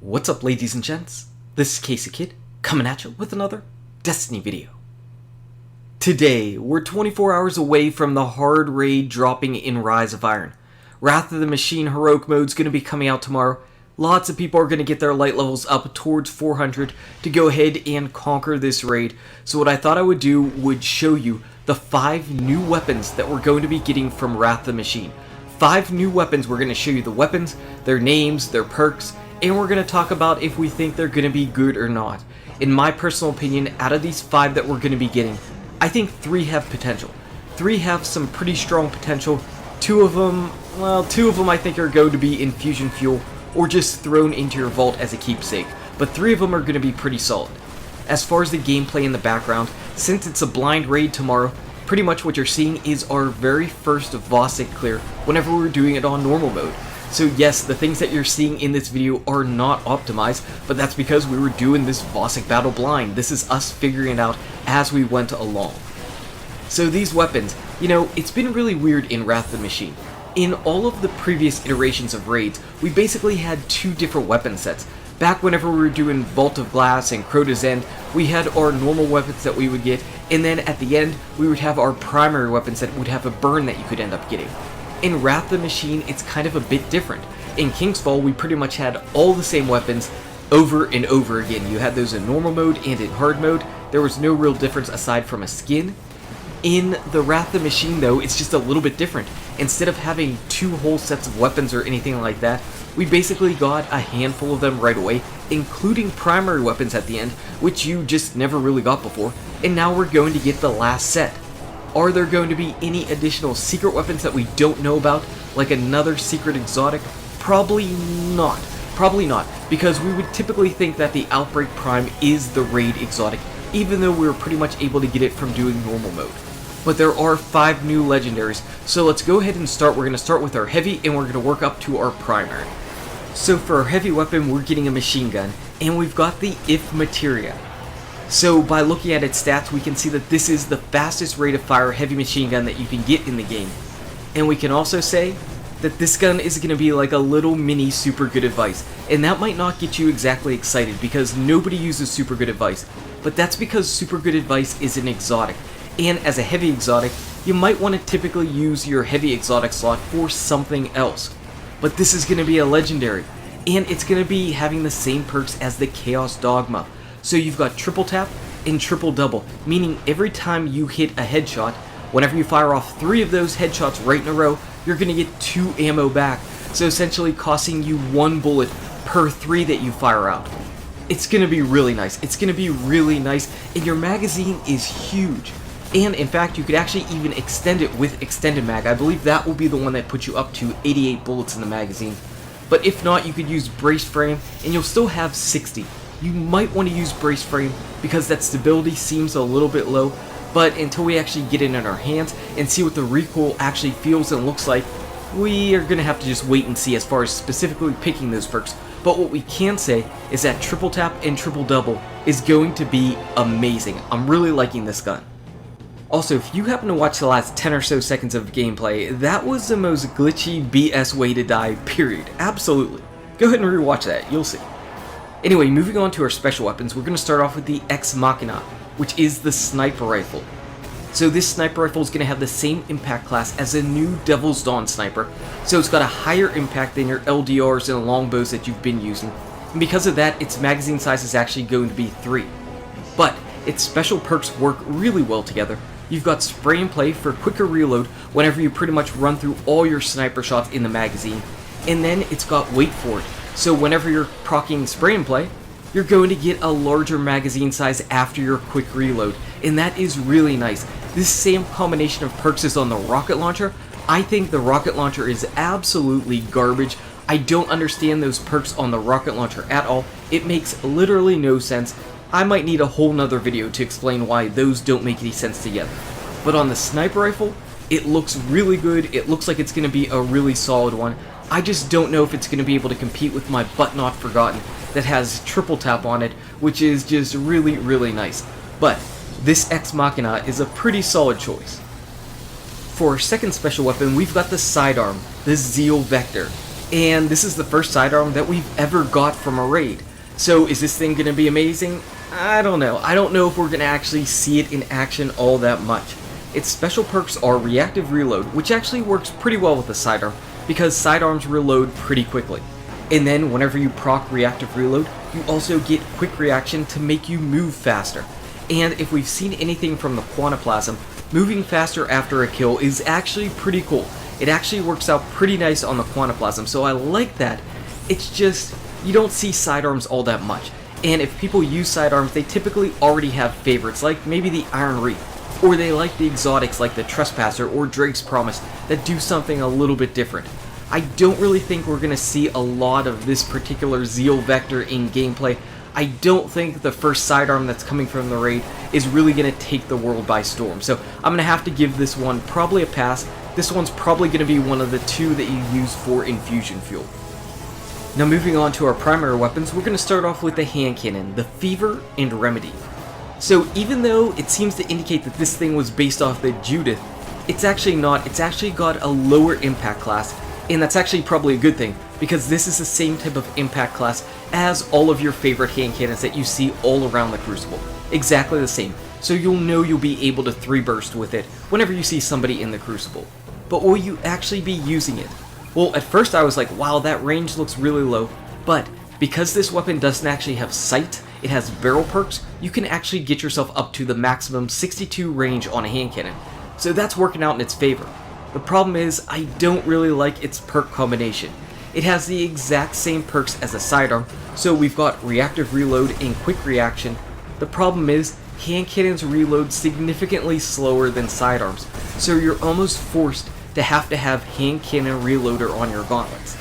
What's up, ladies and gents? This is KSigKid coming at you with another Destiny video. Today, we're 24 hours away from the hard raid dropping in Rise of Iron. Wrath of the Machine Heroic Mode is going to be coming out tomorrow. Lots of people are going to get their light levels up towards 400 to go ahead and conquer this raid. So what I thought I would do would show you the 5 new weapons that we're going to be getting from Wrath of the Machine. 5 new weapons. We're going to show you the weapons, their names, their perks, and we're going to talk about if we think they're going to be good or not. In my personal opinion, out of these 5 that we're going to be getting, I think 3 have potential. 3 have some pretty strong potential. 2 of them I think are going to be infusion fuel or just thrown into your vault as a keepsake. But 3 of them are going to be pretty solid. As far as the gameplay in the background, since it's a blind raid tomorrow, pretty much what you're seeing is our very first Vosik clear whenever we're doing it on normal mode. So yes, the things that you're seeing in this video are not optimized, but that's because we were doing this Vosik battle blind. This is us figuring it out as we went along. So these weapons, it's been really weird in Wrath of the Machine. In all of the previous iterations of raids, we basically had 2 different weapon sets. Back whenever we were doing Vault of Glass and Crota's End, we had our normal weapons that we would get, and then at the end, we would have our primary weapons that would have a burn that you could end up getting. In Wrath of the Machine, it's kind of a bit different. In Kingsfall, we pretty much had all the same weapons over and over again. You had those in normal mode and in hard mode. There was no real difference aside from a skin. In the Wrath of the Machine, though, it's just a little bit different. Instead of having 2 whole sets of weapons or anything like that, we basically got a handful of them right away, including primary weapons at the end, which you just never really got before, and now we're going to get the last set. Are there going to be any additional secret weapons that we don't know about, like another secret exotic? Probably not. Probably not, because we would typically think that the Outbreak Prime is the raid exotic, even though we were pretty much able to get it from doing normal mode. But there are 5 new legendaries, so let's go ahead and start. We're going to start with our heavy, and we're going to work up to our primary. So for our heavy weapon, we're getting a machine gun, and we've got the If Materia. So by looking at its stats, we can see that this is the fastest rate of fire heavy machine gun that you can get in the game. And we can also say that this gun is going to be like a little mini super good advice. And that might not get you exactly excited because nobody uses super good advice. But that's because super good advice is an exotic. And as a heavy exotic, you might want to typically use your heavy exotic slot for something else. But this is going to be a legendary. And it's going to be having the same perks as the Chaos Dogma. So you've got triple tap and triple double, meaning every time you hit a headshot, whenever you fire off 3 of those headshots right in a row, you're going to get 2 ammo back, so essentially costing you 1 bullet per 3 that you fire out. It's going to be really nice. It's going to be really nice, and your magazine is huge. And in fact, you could actually even extend it with extended mag. I believe that will be the one that puts you up to 88 bullets in the magazine. But if not, you could use brace frame, and you'll still have 60. You might want to use brace frame because that stability seems a little bit low, but until we actually get it in our hands and see what the recoil actually feels and looks like, we are going to have to just wait and see as far as specifically picking those perks. But what we can say is that triple tap and triple double is going to be amazing. I'm really liking this gun. Also, if you happen to watch the last 10 or so seconds of gameplay, that was the most glitchy BS way to die, period. Absolutely. Go ahead and rewatch that, you'll see. Anyway, moving on to our special weapons, we're going to start off with the Ex Machina, which is the sniper rifle. So this sniper rifle is going to have the same impact class as a new Devil's Dawn sniper, so it's got a higher impact than your LDRs and longbows that you've been using, and because of that, its magazine size is actually going to be 3. But its special perks work really well together. You've got spray and play for quicker reload whenever you pretty much run through all your sniper shots in the magazine, and then it's got wait for it. So whenever you're proccing spray and play, you're going to get a larger magazine size after your quick reload, and that is really nice. This same combination of perks is on the rocket launcher. I think the rocket launcher is absolutely garbage. I don't understand those perks on the rocket launcher at all. It makes literally no sense. I might need a whole nother video to explain why those don't make any sense together. But on the sniper rifle, it looks really good. It looks like it's going to be a really solid one. I just don't know if it's going to be able to compete with my But Not Forgotten that has triple tap on it, which is just really, really nice. But this Ex Machina is a pretty solid choice. For our second special weapon, we've got the Sidearm, the Zeal Vector. And this is the first sidearm that we've ever got from a raid. So is this thing going to be amazing? I don't know. I don't know if we're going to actually see it in action all that much. Its special perks are reactive reload, which actually works pretty well with the sidearm, because sidearms reload pretty quickly. And then whenever you proc reactive reload, you also get quick reaction to make you move faster. And if we've seen anything from the Quantoplasm, moving faster after a kill is actually pretty cool. It actually works out pretty nice on the Quantoplasm, so I like that. It's just, you don't see sidearms all that much. And if people use sidearms, they typically already have favorites, like maybe the Armory, or they like the exotics like the Trespasser or Drake's Promise that do something a little bit different. I don't really think we're going to see a lot of this particular Zeal Vector in gameplay. I don't think the first sidearm that's coming from the raid is really going to take the world by storm. So I'm going to have to give this one probably a pass. This one's probably going to be one of the two that you use for infusion fuel. Now moving on to our primary weapons, we're going to start off with the hand cannon, the Fever and Remedy. So even though it seems to indicate that this thing was based off the Judith, it's actually not. It's actually got a lower impact class, and that's actually probably a good thing, because this is the same type of impact class as all of your favorite hand cannons that you see all around the Crucible. Exactly the same. So you'll know you'll be able to 3-burst with it whenever you see somebody in the Crucible. But will you actually be using it? Well, at first I was like, wow, that range looks really low, but because this weapon doesn't actually have sight, it has barrel perks, you can actually get yourself up to the maximum 62 range on a hand cannon. So that's working out in its favor. The problem is, I don't really like its perk combination. It has the exact same perks as a sidearm, so we've got reactive reload and quick reaction. The problem is, hand cannons reload significantly slower than sidearms, so you're almost forced to have hand cannon reloader on your gauntlets.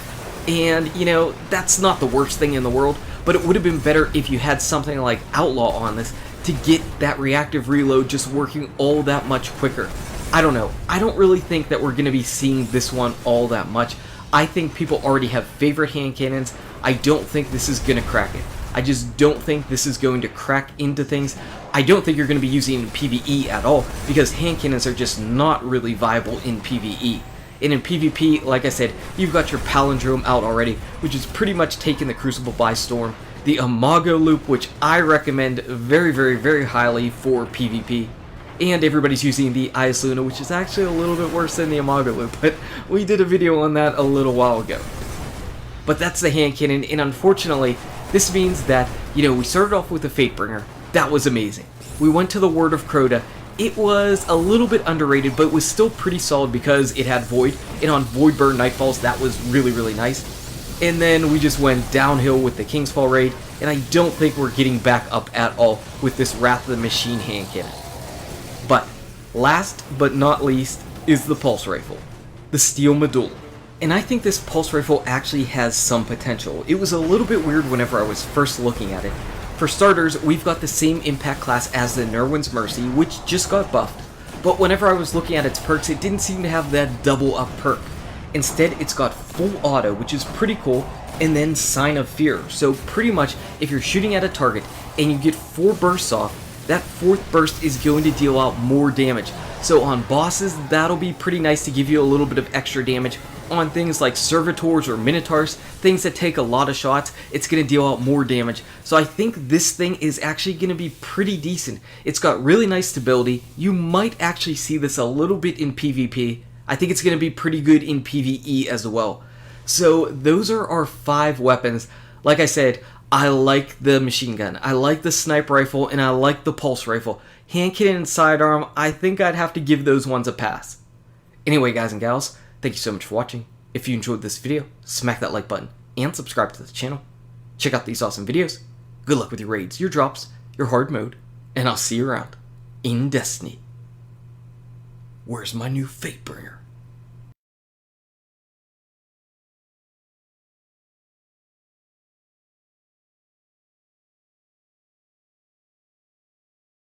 And, you know, that's not the worst thing in the world, but it would have been better if you had something like Outlaw on this to get that reactive reload just working all that much quicker. I don't know. I don't really think that we're going to be seeing this one all that much. I think people already have favorite hand cannons. I don't think this is going to crack it. I just don't think this is going to crack into things. I don't think you're going to be using it in PvE at all, because hand cannons are just not really viable in PvE. And in PvP, like I said, you've got your Palindrome out already, which is pretty much taking the Crucible by storm. The Imago Loop, which I recommend very, very, very highly for PvP. And everybody's using the Ice Luna, which is actually a little bit worse than the Imago Loop, but we did a video on that a little while ago. But that's the hand cannon, and unfortunately, this means that, you know, we started off with the Fatebringer. That was amazing. We went to the Word of Crota. It was a little bit underrated, but was still pretty solid because it had Void, and on Void Burn Nightfalls, that was really, really nice. And then we just went downhill with the Kingsfall raid, and I don't think we're getting back up at all with this Wrath of the Machine hand cannon. But last but not least is the Pulse Rifle, the Steel Medulla. And I think this Pulse Rifle actually has some potential. It was a little bit weird whenever I was first looking at it. For starters, we've got the same impact class as the Nerwin's Mercy, which just got buffed. But whenever I was looking at its perks, it didn't seem to have that double up perk. Instead, it's got full auto, which is pretty cool, and then Sign of Fear. So pretty much, if you're shooting at a target and you get 4 bursts off, that 4th burst is going to deal out more damage. So on bosses, that'll be pretty nice to give you a little bit of extra damage. On things like Servitors or Minotaurs, things that take a lot of shots, it's going to deal out more damage. So I think this thing is actually going to be pretty decent. It's got really nice stability. You might actually see this a little bit in PvP. I think it's going to be pretty good in PvE as well. So those are our 5 weapons. Like I said, I like the machine gun, I like the sniper rifle, and I like the pulse rifle. Hand cannon and sidearm, I think I'd have to give those ones a pass. Anyway, guys and gals, thank you so much for watching. If you enjoyed this video, smack that like button and subscribe to the channel. Check out these awesome videos. Good luck with your raids, your drops, your hard mode, and I'll see you around in Destiny. Where's my new Fatebringer?